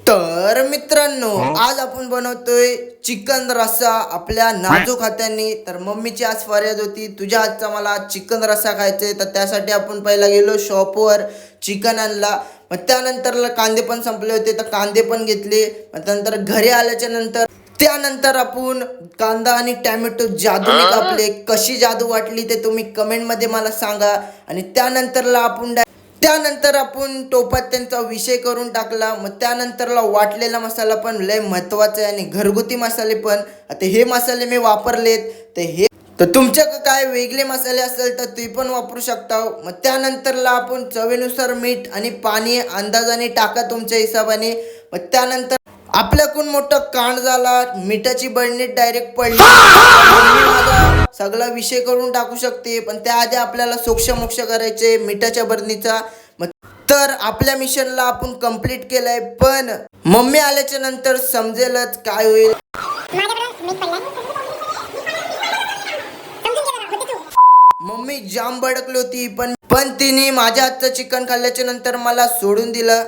तर मित्रांनो, आज आपण बनवतोय चिकन रस्सा आपल्या नाजूक हातांनी. तर मम्मीची आज फर्याद होती, तुझ्या हातचा मला चिकन रस्सा खायचंय. तर त्यासाठी आपण पहिला गेलो शॉपवर, चिकन आणला. मग त्यानंतर कांदे पण संपले होते, तर कांदे पण घेतले. मग त्यानंतर घरी आल्याच्या नंतर त्यानंतर आपण कांदा आणि टॅमॅटो जादूने कापले. कशी जादू वाटली ते तुम्ही कमेंटमध्ये मला सांगा. आणि त्यानंतर आपण टोपात त्यांचा विषय करून टाकला. मग त्यानंतरला वाटलेला मसाला पण लय महत्त्वाचा आहे आणि घरगुती मसाले पण. आता हे मसाले मी वापरलेत. तर तुमच्याकडे काय वेगळे मसाले असेल तर ते पण वापरू शकता. मग त्यानंतरला आपण चवीनुसार मीठ आणि पाणी अंदाजाने टाका तुमच्या हिशोबाने. मग त्यानंतर आपल्याकडून मोठा कांड झाला, मिठाची बरणी डायरेक्ट पडली. मम्मी माझा सगळा विषय करून टाकू शकते, पण त्याआधी आपल्याला सोक्ष मोक्ष करायचे मिठाच्या बरणीचा. तर आपल्या मिशनला आपण कंप्लीट केलंय, पण मम्मी आल्याच्या नंतर समजेलच काय होईल. मम्मी जाम भडकली होती, पण तिने माझ्या हातचं चिकन खाल्ल्याच्या नंतर मला सोडून दिलं.